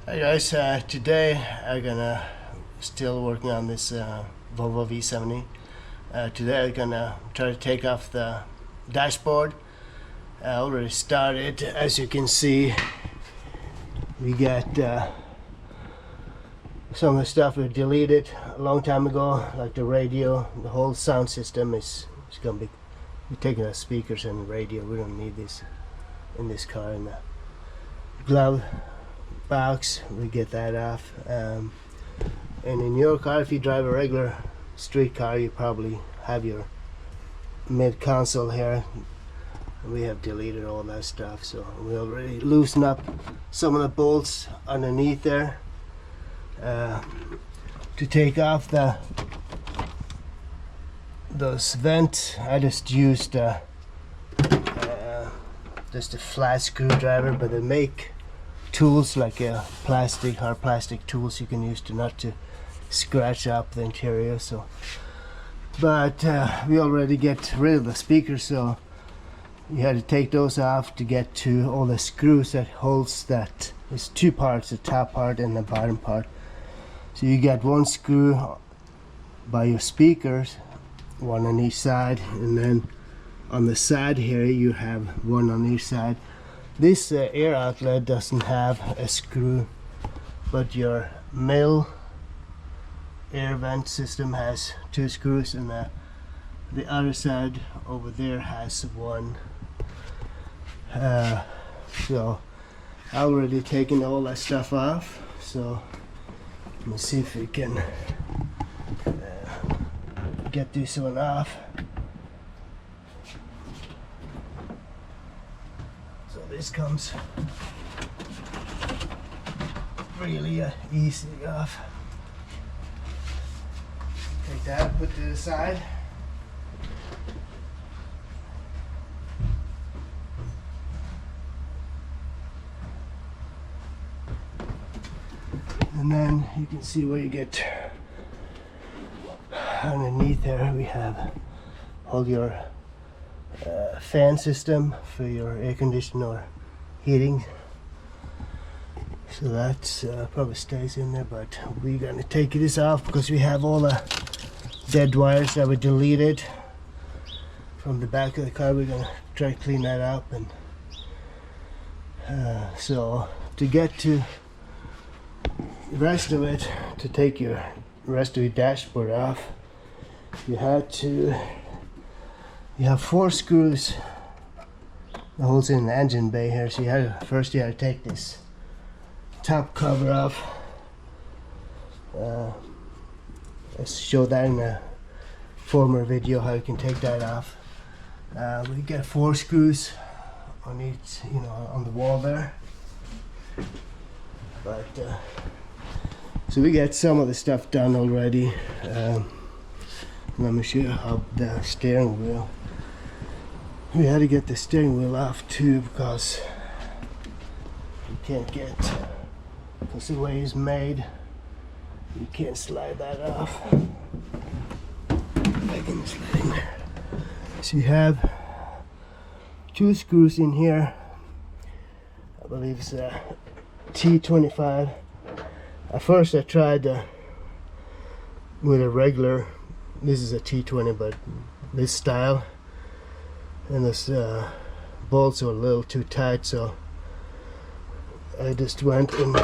Hey guys, today I'm gonna still working on this Volvo V70. Today I'm gonna try to take off the dashboard. I already started. As you can see, we got some of the stuff we deleted a long time ago, like the radio. The whole sound system is gonna be taking the speakers and radio. We don't need this in this car. And the glove box, we get that off. And in your car, if you drive a regular street car, you probably have your mid console here. We have deleted all that stuff, so we already loosened up some of the bolts underneath there to take off those vents. I just used just a flat screwdriver, but they make tools like hard plastic tools you can use to not to scratch up the interior. So, but we already get rid of the speakers, so you had to take those off to get to all the screws that holds that. There's two parts, the top part and the bottom part. So you got one screw by your speakers, one on each side, and then on the side here you have one on each side. This air outlet doesn't have a screw, but your male air vent system has two screws, and the other side over there has one. So I already taken all that stuff off, so let me see if we can get this one off. So this comes really easy off. Take that, put to the side. And then you can see where you get underneath there. We have all your fan system for your air conditioning or heating. So that's probably stays in there, but we're gonna take this off because we have all the dead wires that we deleted from the back of the car. We're gonna try to clean that up, and so to get to the rest of it, to take your rest of your dashboard off, you have 4 screws that holds in the engine bay here. So you had to take this top cover off. I showed that in a former video how you can take that off. We got 4 screws on each, on the wall there. But so we got some of the stuff done already. Let me show you how the steering wheel. We had to get the steering wheel off too, because you can't get, because the way it's made, you can't slide that off. I can slide in there. So you have 2 screws in here. I believe it's a T25. At first I tried with a regular, this is a T20, but this style, and this bolts are a little too tight, so I just went and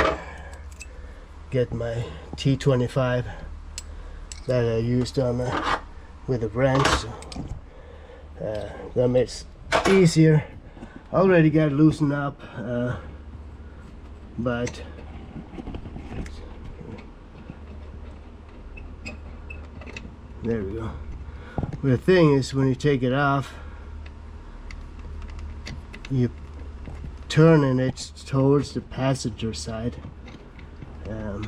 get my T25 that I used on with a wrench. So, that makes it easier. Already got it loosened up, but there we go. But the thing is, when you take it off, you turn and it's towards the passenger side. I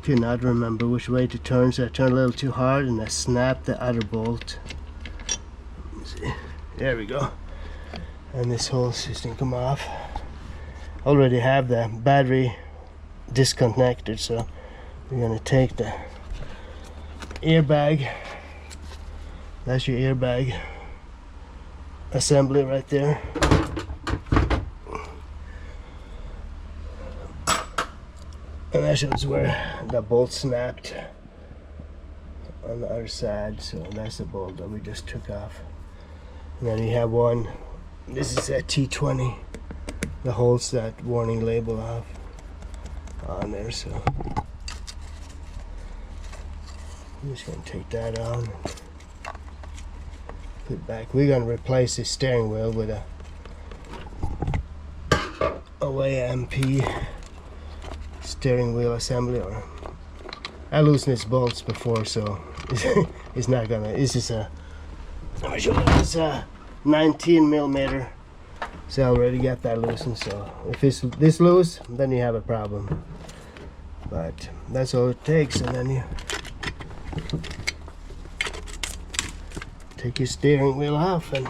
could not remember which way to turn, so I turned a little too hard and I snapped the other bolt. Let's see. There we go. And this whole system come off. Already have the battery disconnected, so we're gonna take the airbag. That's your airbag assembly right there. And that shows where the bolt snapped on the other side, so that's the bolt that we just took off. And then you have one, this is a T20 that holds that warning label off on there, so I'm just going to take that out and put it back. We're going to replace the steering wheel with a OAMP steering wheel assembly. Or I loosened its bolts before, so it's not gonna. This is a, let me show you, it's a 19 millimeter, so I already got that loosened. So if it's this loose, then you have a problem. But that's all it takes, and then you take your steering wheel off, and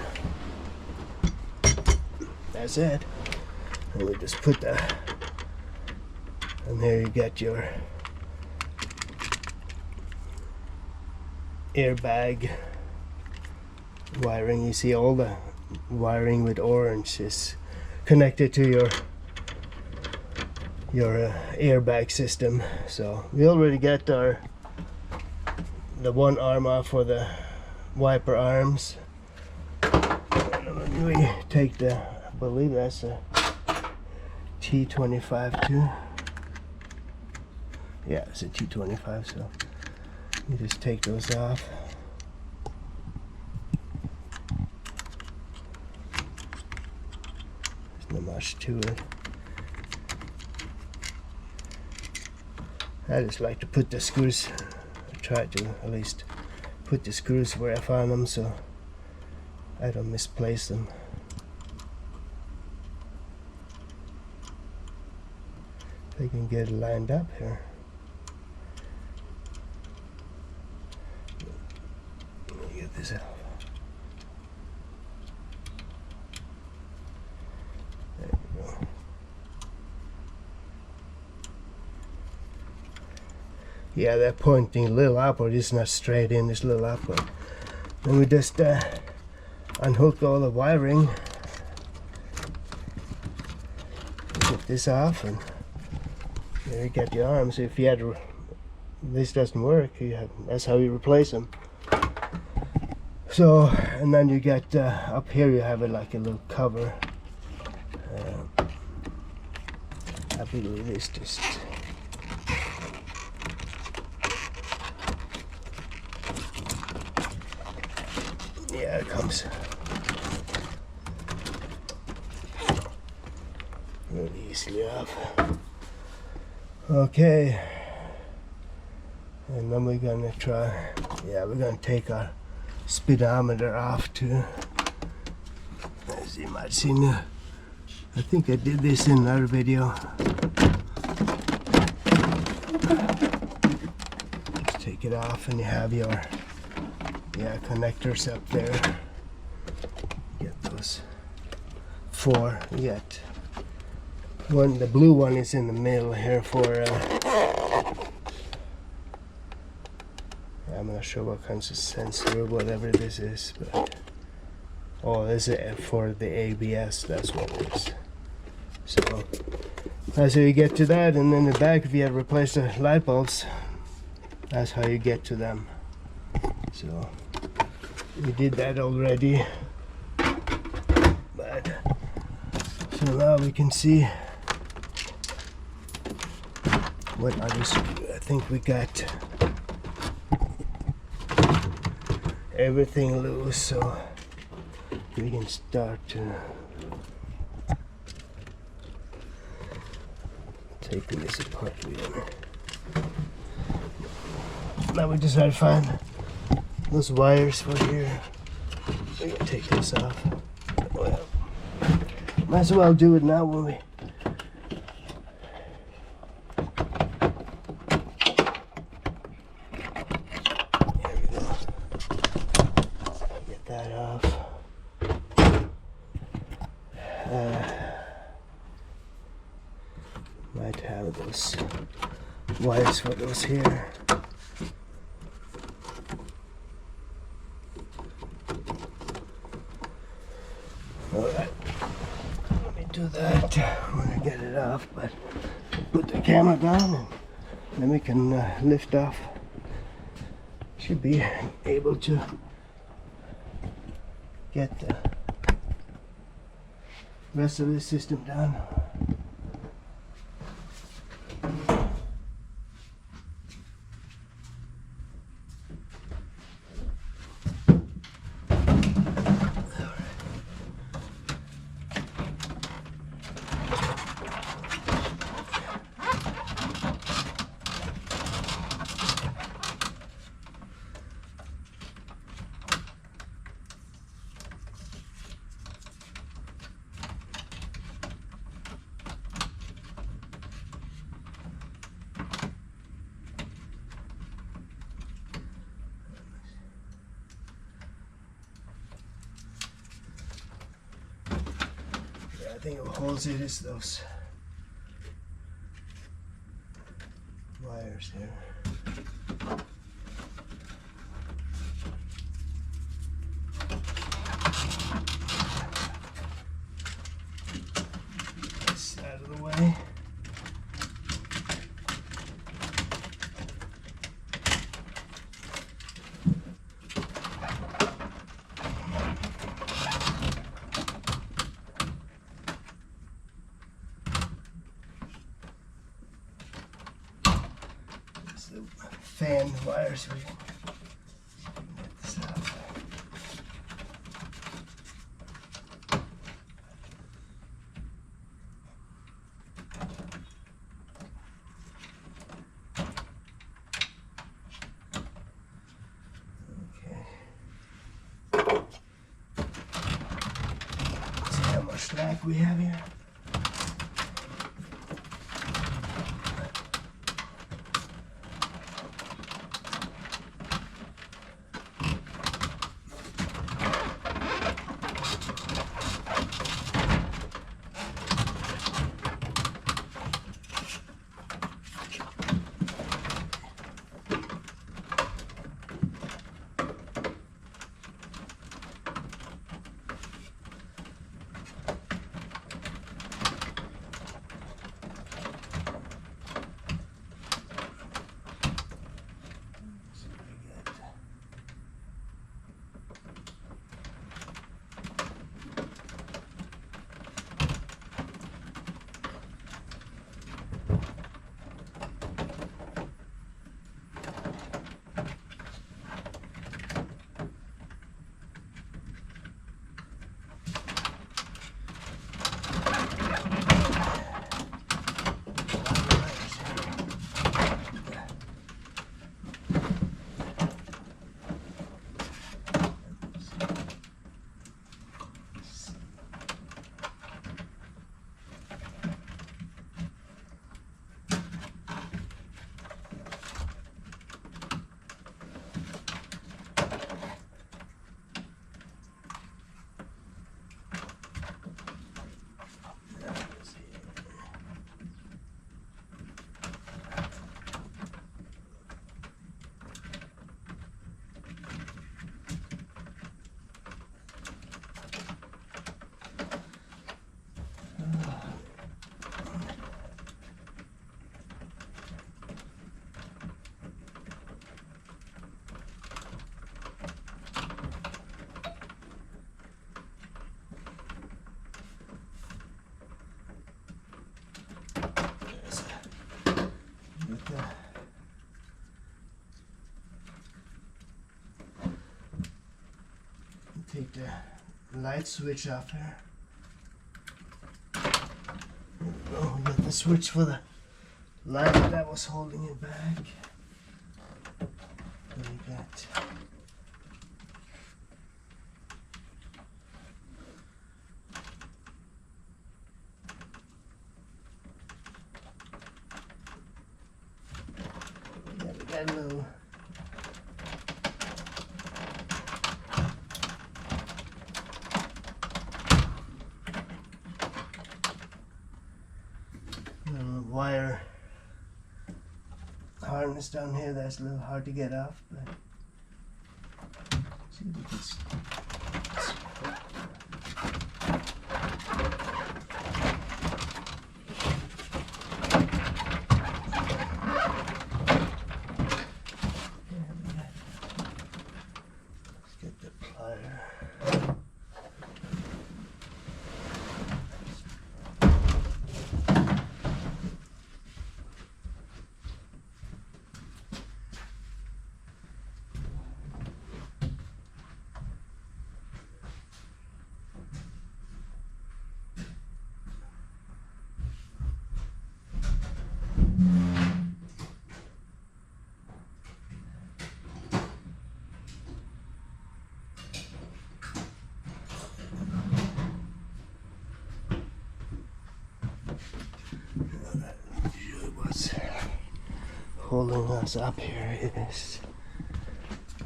that's it. And we just put that, and there you get your airbag wiring. You see all the wiring with orange is connected to your airbag system. So we already got the one arm off for the wiper arms. And we take the, I believe that's a T25 too. Yeah, it's a T25, so you just take those off. There's not much to it. I just like to put the screws, I try to at least put the screws where I found them so I don't misplace them. If I can get it lined up here. Let me get this out. There we go. Yeah, they're pointing a little upward. It's not straight in, it's a little upward. Then we just unhook all the wiring. Get this off, and there you get your arms. If you had this doesn't work, that's how you replace them. So, and then you get up here you have it like a little cover. I believe it's just yeah, it comes really easily off. Okay, and then we're gonna try, yeah, we're gonna take our speedometer off too. As you might see now, I think I did this in another video. Just take it off and you have your connectors up there. Get those four. You get one, the blue one is in the middle here for I'm not sure what kinds of sensor or whatever this is, but oh, this is for the ABS, that's what it is. So that's how you get to that, and in the back if you have replaced the light bulbs, that's how you get to them. So we did that already, but so now we can see what others. I think we got everything loose, so we can start to taking this apart again. Now we just have to find those wires for here. We're gonna take this off. Well, might as well do it now when we that off. Might have those wires for those here. Alright, let me do that when I get it off, but put the camera down and then we can lift off. Should be able to get the rest of the system done. I think what holds it is those wires here. This out of the way. Fan wires. We can get this out. Okay. See how much slack we have here. Take the light switch off here. Oh, we got the switch for the light that was holding it back. What do we got? Yeah, we got a little wire harness down here that's a little hard to get off, but see if we can holding us up here is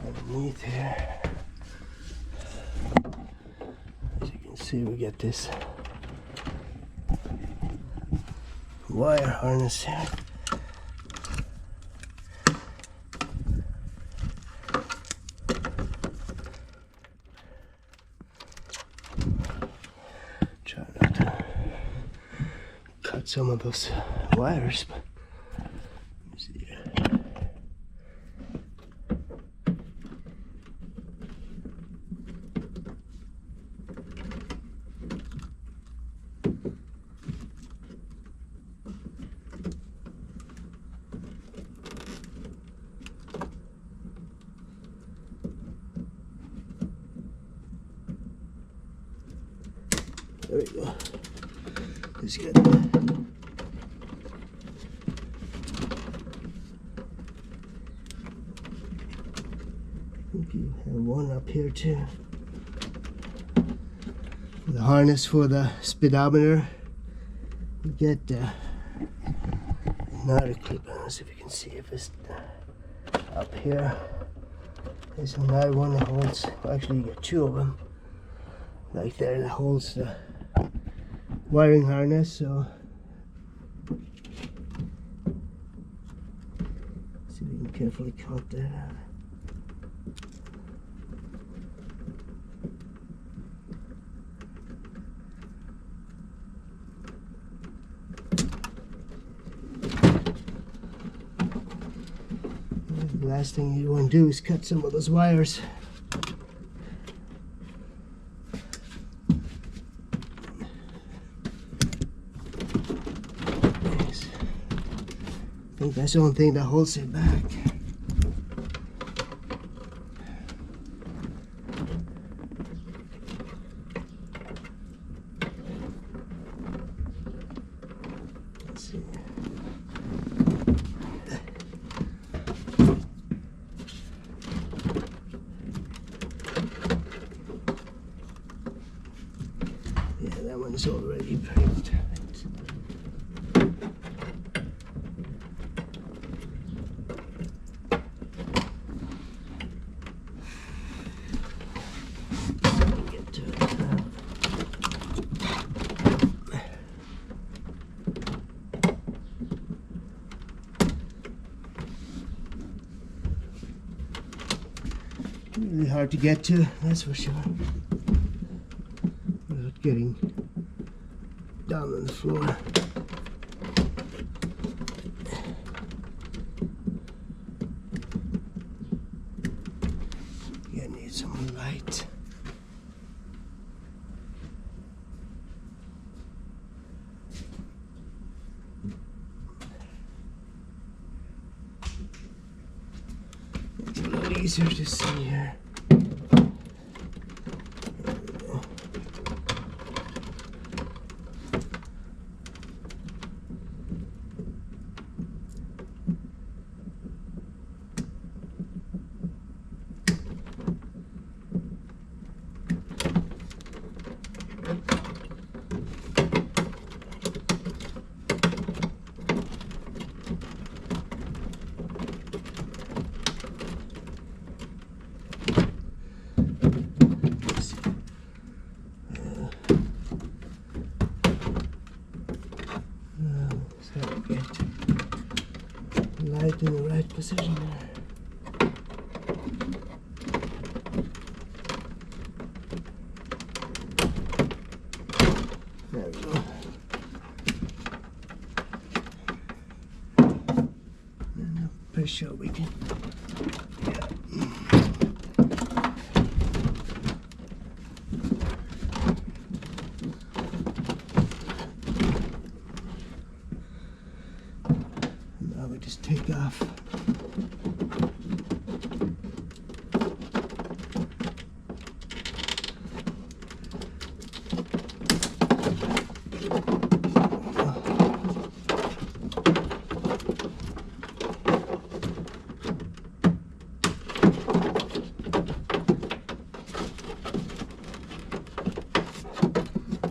underneath here. As you can see, we get this wire harness here. Try not to cut some of those wires, but let me see here. There we go. It's good. I think you have one up here too. The harness for the speedometer. You get another clip. Let's see if you can see if it's up here. There's another one that holds. Well, actually, you get two of them. Like there, that holds the wiring harness. So see if we can carefully count that out. The last thing you want to do is cut some of those wires. I think that's the only thing that holds it back. Let's see. Yeah, that one's already pretty tight. Really hard to get to, that's for sure. Without getting down on the floor. You need some light. It's a little easier to see here. Light in the right position there. There we go. And I'm pretty sure we can. Yeah. Now we just take off.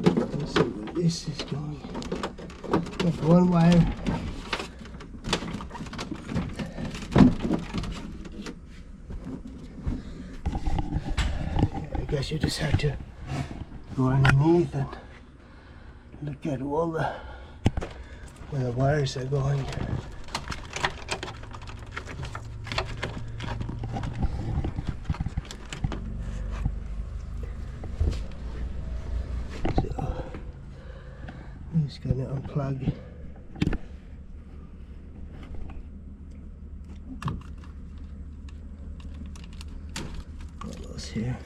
Let's see where this is going. Got one wire you just have to go underneath and look at all the where the wires are going. So I'm just gonna unplug all those here.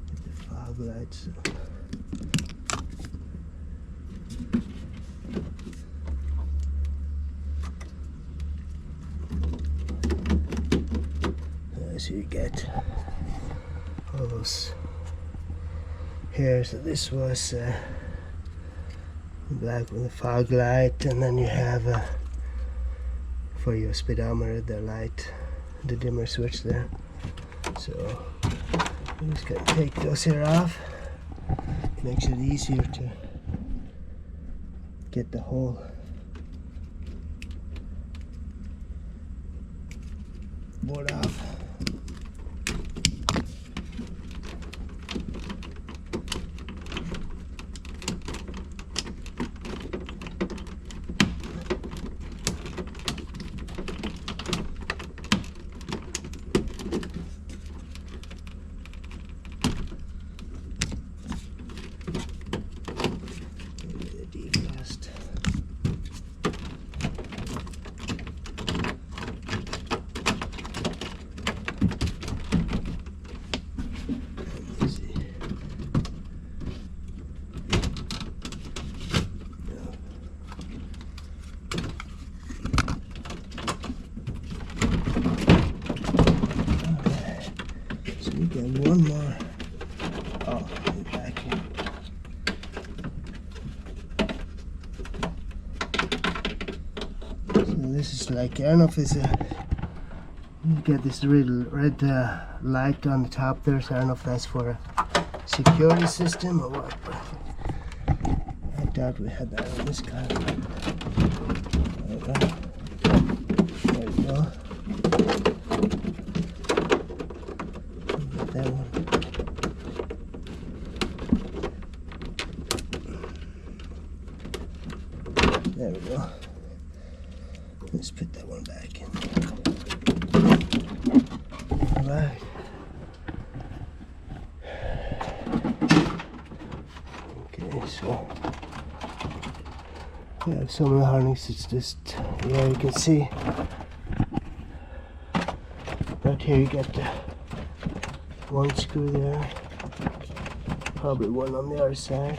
Get the fog lights. So you get all those here. So this was black with a fog light, and then you have for your speedometer the light, the dimmer switch there. So I'm just gonna take those here off. Makes it easier to get the whole board off. Get one more. Oh, back here. So this is like, I don't know if it's a, you get this red light on the top there, so I don't know if that's for a security system or what, but I doubt we had that on this car. There we go. There we go. That one. There we go. Let's put that one back in. Alright. Okay, so we have some of the harness. It's just, yeah, you can see right here you got the one screw there, probably one on the other side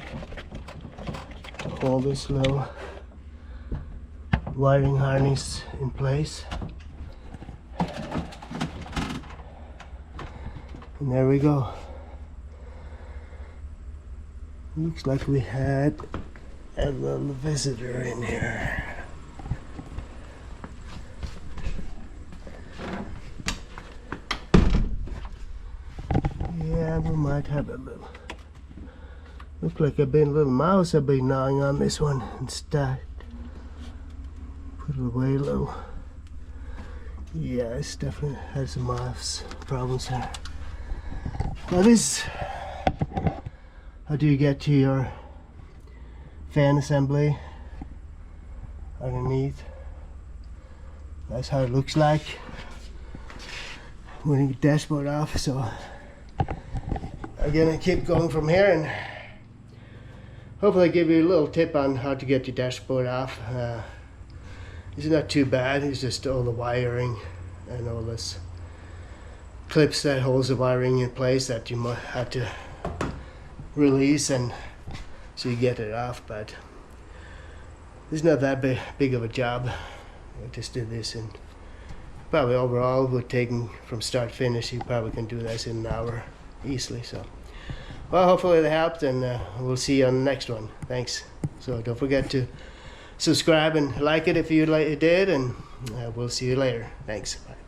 to hold this little wiring harness in place. And there we go. Looks like we had a little visitor in here. Yeah, we might have a little. Look like a little mouse I've been gnawing on this one instead. Put it away a little. Yeah, it's definitely has some mouse problems here. Now this, how do you get to your fan assembly underneath? That's how it looks like when you get the dashboard off. So I'm gonna keep going from here and hopefully give you a little tip on how to get your dashboard off. It's not too bad. It's just all the wiring and all this clips that holds the wiring in place that you might have to release, and so you get it off. But it's not that big of a job. I just did this, and probably overall we're taking from start to finish. You probably can do this in an hour easily. So, well, hopefully it helped, and we'll see you on the next one. Thanks. So don't forget to subscribe and like it if you did, and we'll see you later. Thanks. Bye.